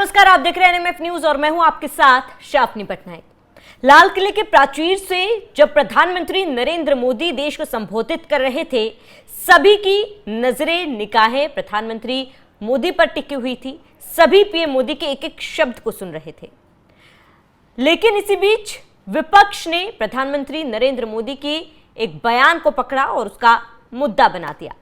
नमस्कार, आप देख रहे हैं एनएमएफ न्यूज और मैं हूं आपके साथ शाफनी पटनायक। लाल किले के प्राचीर से जब प्रधानमंत्री नरेंद्र मोदी देश को संबोधित कर रहे थे, सभी की नजरें निगाहें प्रधानमंत्री मोदी पर टिकी हुई थी। सभी पीएम मोदी के एक एक शब्द को सुन रहे थे। लेकिन इसी बीच विपक्ष ने प्रधानमंत्री नरेंद्र मोदी के एक बयान को पकड़ा और उसका मुद्दा बना दिया।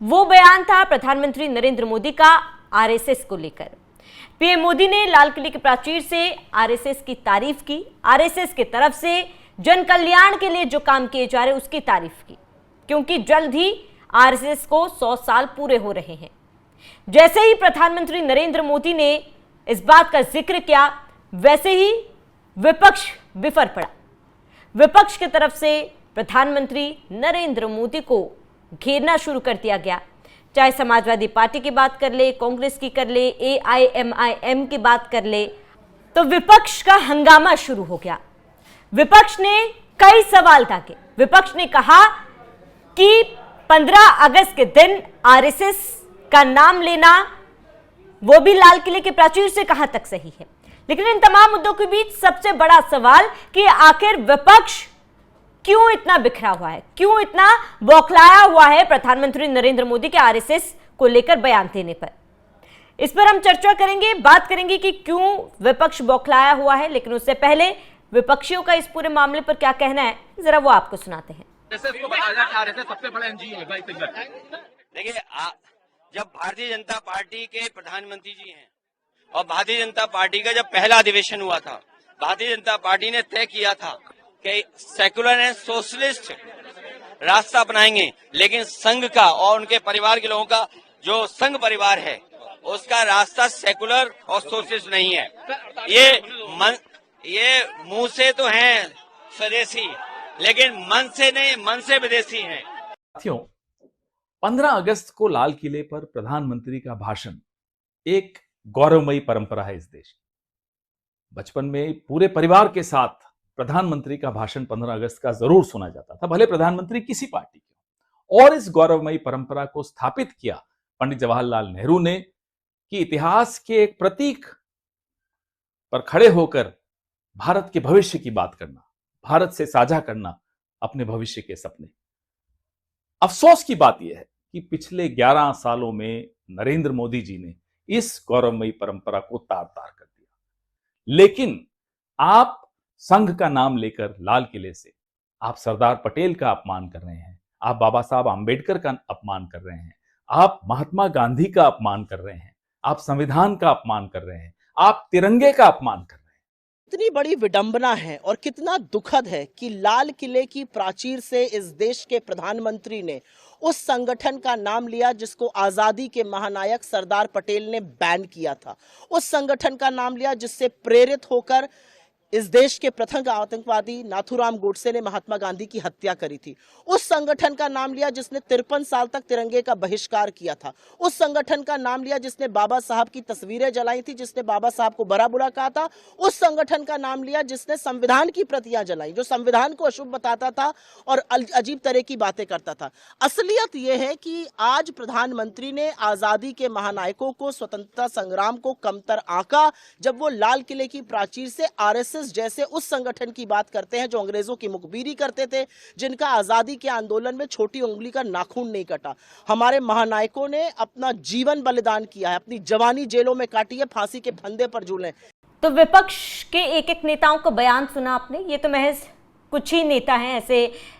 वो बयान था प्रधानमंत्री नरेंद्र मोदी का आरएसएस को लेकर। पीएम मोदी ने लाल किले के प्राचीर से आरएसएस की तारीफ की। आरएसएस की तरफ से जन कल्याण के लिए जो काम किए जा रहे उसकी तारीफ की, क्योंकि जल्द ही आरएसएस को 100 साल पूरे हो रहे हैं। जैसे ही प्रधानमंत्री नरेंद्र मोदी ने इस बात का जिक्र किया, वैसे ही विपक्ष बिफर पड़ा। विपक्ष की तरफ से प्रधानमंत्री नरेंद्र मोदी को घेरना शुरू कर दिया गया। चाहे समाजवादी पार्टी की बात कर ले, कांग्रेस की कर ले, एआईएमआईएम की बात कर ले, तो विपक्ष का हंगामा शुरू हो गया। विपक्ष ने कई सवाल टाके। विपक्ष ने कहा कि 15 अगस्त के दिन आरएसएस का नाम लेना, वो भी लाल किले के प्राचीर से, कहां तक सही है। लेकिन इन तमाम मुद्दों के बीच सबसे बड़ा सवाल कि आखिर विपक्ष क्यों इतना बिखरा हुआ है, क्यों इतना बौखलाया हुआ है प्रधानमंत्री नरेंद्र मोदी के आरएसएस को लेकर बयान देने पर। इस पर हम चर्चा करेंगे, बात करेंगे कि क्यों विपक्ष बौखलाया हुआ है। लेकिन उससे पहले विपक्षियों का इस पूरे मामले पर क्या कहना है, जरा वो आपको सुनाते हैं। सबसे बड़ा एनजीओ है। देखिए, जब भारतीय जनता पार्टी के प्रधानमंत्री जी हैं और भारतीय जनता पार्टी का जब पहला अधिवेशन हुआ था, भारतीय जनता पार्टी ने तय किया था कि सेकुलर एंड सोशलिस्ट रास्ता अपनाएंगे, लेकिन संघ का और उनके परिवार के लोगों का जो संघ परिवार है उसका रास्ता सेकुलर और सोशलिस्ट नहीं है। ये मुंह से तो हैं स्वदेशी, लेकिन मन से नहीं, मन से विदेशी हैं। साथियों, 15 अगस्त को लाल किले पर प्रधानमंत्री का भाषण एक गौरवमयी परंपरा है इस देश की। बचपन में पूरे परिवार के साथ प्रधानमंत्री का भाषण 15 अगस्त का जरूर सुना जाता था, भले प्रधानमंत्री किसी पार्टी के। और इस गौरवमयी परंपरा को स्थापित किया पंडित जवाहरलाल नेहरू ने कि इतिहास के एक प्रतीक पर खड़े होकर भारत के भविष्य की बात करना, भारत से साझा करना अपने भविष्य के सपने। अफसोस की बात यह है कि पिछले 11 सालों में नरेंद्र मोदी जी ने इस गौरवमयी परंपरा को तार तार कर दिया। लेकिन आप संघ का नाम लेकर लाल किले से आप सरदार पटेल का अपमान कर रहे हैं, आप बाबा साहब आंबेडकर का अपमान कर रहे हैं, आप महात्मा गांधी का अपमान कर रहे हैं, आप संविधान का अपमान कर रहे हैं, आप तिरंगे का अपमान कर रहे हैं। कितनी बड़ी विडंबना है और कितना दुखद है कि लाल किले की प्राचीर से इस देश के प्रधानमंत्री ने उस संगठन का नाम लिया जिसको आजादी के महानायक सरदार पटेल ने बैन किया था। उस संगठन का नाम लिया जिससे प्रेरित होकर इस देश के प्रथम आतंकवादी नाथूराम गोडसे ने महात्मा गांधी की हत्या करी थी। उस संगठन का नाम लिया जिसने 53 साल तक तिरंगे का बहिष्कार किया था। उस संगठन का नाम लिया जिसने बाबा साहब की तस्वीरें जलाई थी, जिसने बाबा साहब को बड़ा बुरा कहा था। उस संगठन का नाम लिया जिसने संविधान की प्रतियां जलाई, जो संविधान को अशुभ बताता था और अजीब तरह की बातें करता था। असलियत यह है कि आज प्रधानमंत्री ने आजादी के महानायकों को, स्वतंत्रता संग्राम को कमतर आंका जब वो लाल किले की प्राचीर से आरएसएस जैसे उस संगठन की बात करते हैं जो अंग्रेजों की मुखबिरी करते थे, जिनका आजादी के आंदोलन में छोटी उंगली का नाखून नहीं कटा। हमारे महानायकों ने अपना जीवन बलिदान किया है, अपनी जवानी जेलों में काटी है, फांसी के फंदे पर झूले। तो विपक्ष के एक एक नेताओं का बयान सुना आपने। ये तो महज कुछ ही नेता हैं। ऐसे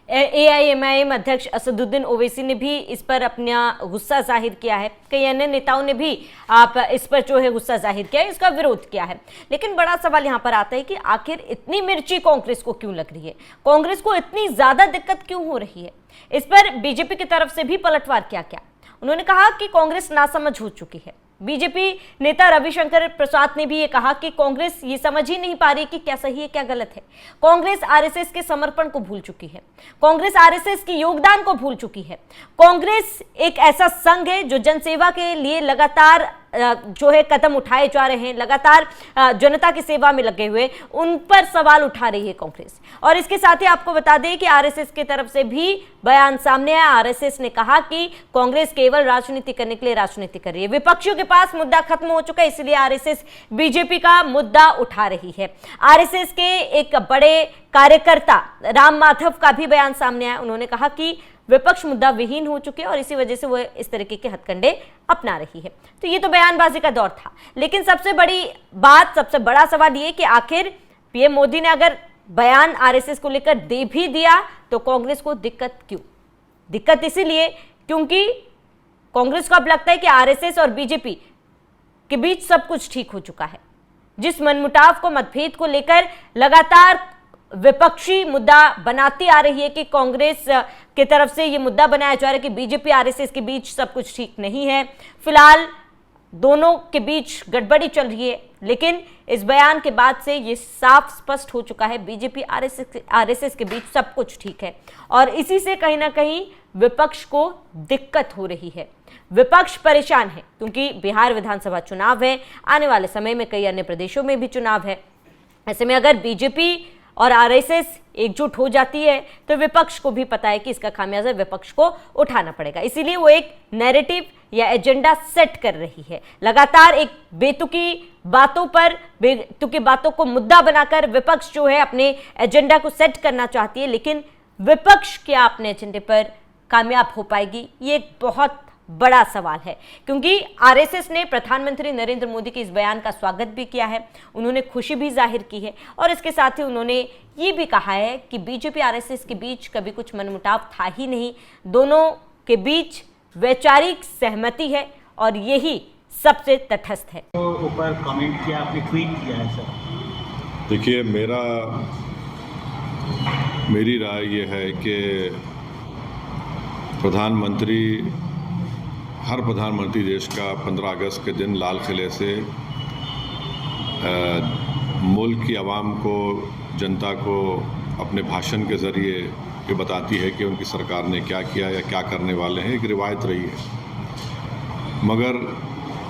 एआईएमआईएम अध्यक्ष असदुद्दीन ओवैसी ने भी इस पर अपना गुस्सा जाहिर किया है। कई अन्य नेताओं ने भी इस पर जो है गुस्सा जाहिर किया है, इसका विरोध किया है। लेकिन बड़ा सवाल यहाँ पर आता है कि आखिर इतनी मिर्ची कांग्रेस को क्यों लग रही है, कांग्रेस को इतनी ज्यादा दिक्कत क्यों हो रही है। इस पर बीजेपी की तरफ से भी पलटवार किया गया। उन्होंने कहा कि कांग्रेस नासमझ हो चुकी है। बीजेपी नेता रविशंकर प्रसाद ने भी ये कहा कि कांग्रेस ये समझ ही नहीं पा रही कि क्या सही है क्या गलत है। कांग्रेस आरएसएस के समर्पण को भूल चुकी है, कांग्रेस आरएसएस के योगदान को भूल चुकी है। कांग्रेस एक ऐसा संघ है जो जनसेवा के लिए लगातार जो है कदम उठाए जा रहे हैं, लगातार जनता की सेवा में लगे हुए, उन पर सवाल उठा रही है कांग्रेस। और इसके साथ ही आपको बता दें कि आरएसएस की तरफ से भी बयान सामने आया। आरएसएस ने कहा कि कांग्रेस केवल राजनीति करने के लिए राजनीति कर रही है, विपक्षियों के पास मुद्दा खत्म हो चुका है, इसलिए आरएसएस बीजेपी का मुद्दा उठा रही है। आरएसएस के एक बड़े कार्यकर्ता राम माधव का भी बयान सामने आया। उन्होंने कहा कि विपक्ष मुद्दा विहीन हो चुके हैं और इसी वजह से वो इस तरीके के हथकंडे अपना रही है। तो ये तो बयानबाजी का दौर था, लेकिन सबसे बड़ी बात, सबसे बड़ा सवाल ये कि आखिर पीएम मोदी ने अगर बयान आरएसएस को लेकर दे भी दिया तो कांग्रेस को दिक्कत क्यों? दिक्कत इसीलिए क्योंकि कांग्रेस को अब लगता है कि आरएसएस और बीजेपी के बीच सब कुछ ठीक हो चुका है। जिस मनमुटाव को, मतभेद को लेकर लगातार विपक्षी मुद्दा बनाती आ रही है कि कांग्रेस की तरफ से यह मुद्दा बनाया जा रहा है कि बीजेपी आरएसएस के बीच सब कुछ ठीक नहीं है, फिलहाल दोनों के बीच गड़बड़ी चल रही है। लेकिन इस बयान के बाद से ये साफ स्पष्ट हो चुका है, बीजेपी आरएसएस के बीच सब कुछ ठीक है और इसी से कहीं ना कहीं विपक्ष को दिक्कत हो रही है। विपक्ष परेशान है क्योंकि बिहार विधानसभा चुनाव है, आने वाले समय में कई अन्य प्रदेशों में भी चुनाव है। ऐसे में अगर बीजेपी और आरएसएस एकजुट हो जाती है तो विपक्ष को भी पता है कि इसका खामियाजा विपक्ष को उठाना पड़ेगा, इसीलिए वो एक नैरेटिव या एजेंडा सेट कर रही है। लगातार एक बेतुकी बातों को मुद्दा बनाकर विपक्ष जो है अपने एजेंडा को सेट करना चाहती है, लेकिन विपक्ष क्या अपने एजेंडे पर कामयाब हो पाएगी, ये एक बहुत बड़ा सवाल है। क्योंकि आरएसएस ने प्रधानमंत्री नरेंद्र मोदी के इस बयान का स्वागत भी किया है, उन्होंने खुशी भी जाहिर की है और इसके साथ ही उन्होंने ये भी कहा है कि बीजेपी आरएसएस के बीच कभी कुछ मनमुटाव था ही नहीं, दोनों के बीच वैचारिक सहमति है और यही सबसे तटस्थ है। तो ऊपर कमेंट किया, आपने ट्वीट किया है सर। देखिए, मेरी राय ये है कि हर प्रधानमंत्री देश का 15 अगस्त के दिन लाल किले से मुल्क की आवाम को, जनता को अपने भाषण के ज़रिए ये बताती है कि उनकी सरकार ने क्या किया या क्या करने वाले हैं, एक रिवायत रही है। मगर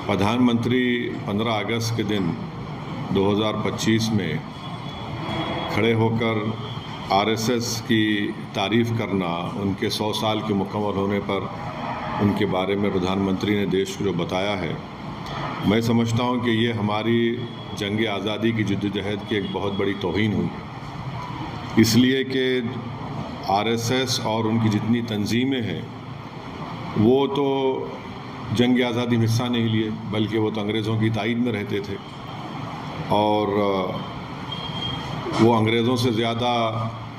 प्रधानमंत्री 15 अगस्त के दिन 2025 में खड़े होकर आरएसएस की तारीफ़ करना, उनके 100 साल के मुकम्मल होने पर उनके बारे में प्रधानमंत्री ने देश को जो बताया है, मैं समझता हूं कि ये हमारी जंग आज़ादी की जद्दोजहद की एक बहुत बड़ी तौहीन हुई है। इसलिए कि आरएसएस और उनकी जितनी तंजीमें हैं वो तो जंग आज़ादी में हिस्सा नहीं लिए, बल्कि वो तो अंग्रेज़ों की ताईद में रहते थे और वो अंग्रेज़ों से ज़्यादा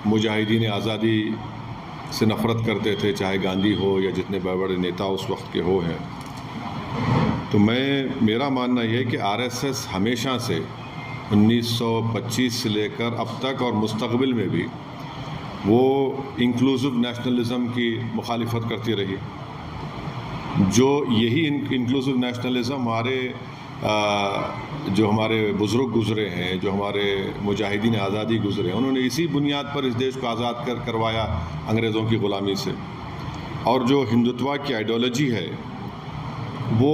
मुजाहिदीन आज़ादी से नफ़रत करते थे, चाहे गांधी हो या जितने बड़े बड़े नेता उस वक्त के हो हैं। तो मेरा मानना यह है कि आरएसएस हमेशा से 1925 से लेकर अब तक और मुस्तक़बिल में भी वो इंक्लूसिव नेशनलिज़म की मुखालिफत करती रही। जो यही इंक्लूसिव नेशनलिज़म जो हमारे बुज़ुर्ग गुज़रे हैं, जो हमारे मुजाहिदीन आज़ादी गुज़रे हैं, उन्होंने इसी बुनियाद पर इस देश को आज़ाद करवाया अंग्रेज़ों की ग़ुलामी से। और जो हिंदुत्व की आइडियोलॉजी है वो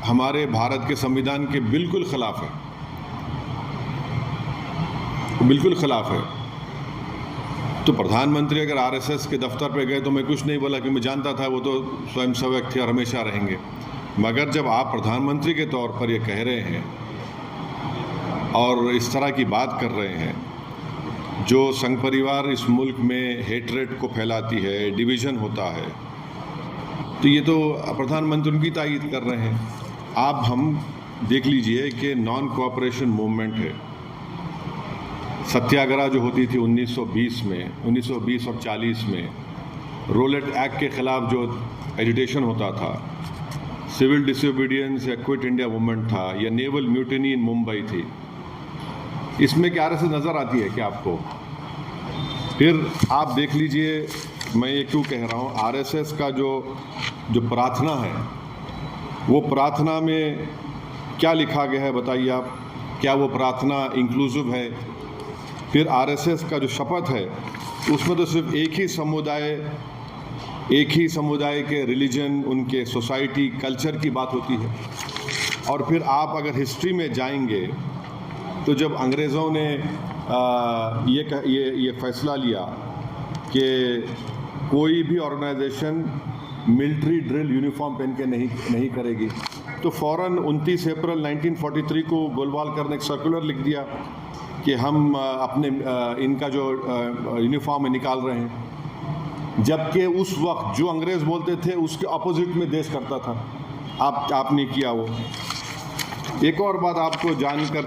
हमारे भारत के संविधान के बिल्कुल ख़िलाफ़ है, बिल्कुल ख़िलाफ़ है। तो प्रधानमंत्री अगर आरएसएस के दफ्तर पे गए तो मैं कुछ नहीं बोला कि मैं जानता था वो तो स्वयंसेवक थे और हमेशा रहेंगे। मगर जब आप प्रधानमंत्री के तौर पर ये कह रहे हैं और इस तरह की बात कर रहे हैं, जो संघ परिवार इस मुल्क में हेटरेट को फैलाती है, डिवीज़न होता है, तो ये तो प्रधानमंत्री उनकी तायीद कर रहे हैं। आप हम देख लीजिए कि नॉन कोऑपरेशन मूवमेंट है, सत्याग्रह जो होती थी 1920 और 40 में, रोलेट एक्ट के ख़िलाफ़ जो एजिटेशन होता था, सिविल डिसोबीडियंस या क्विट इंडिया मूवमेंट था, या नेवल म्यूटिनी इन मुंबई थी, इसमें क्या आरएसएस नज़र आती है क्या आपको? फिर आप देख लीजिए, मैं ये क्यों कह रहा हूँ, आरएसएस का जो प्रार्थना है, वो प्रार्थना में क्या लिखा गया है बताइए आप? क्या वो प्रार्थना इंक्लूसिव है? फिर आरएसएस का जो शपथ है उसमें तो सिर्फ एक ही समुदाय के रिलीजन, उनके सोसाइटी, कल्चर की बात होती है। और फिर आप अगर हिस्ट्री में जाएंगे तो जब अंग्रेज़ों ने ये फैसला लिया कि कोई भी ऑर्गेनाइजेशन मिलिट्री ड्रिल यूनिफॉर्म पहन के नहीं करेगी, तो फ़ौरन 29 अप्रैल 1943 को गोलवालकर ने एक सर्कुलर लिख दिया कि हम अपने इनका जो यूनिफॉर्म निकाल रहे हैं, जबकि उस वक्त जो अंग्रेज़ बोलते थे उसके अपोजिट में देश करता था। आपने किया वो। एक और बात आपको जानकर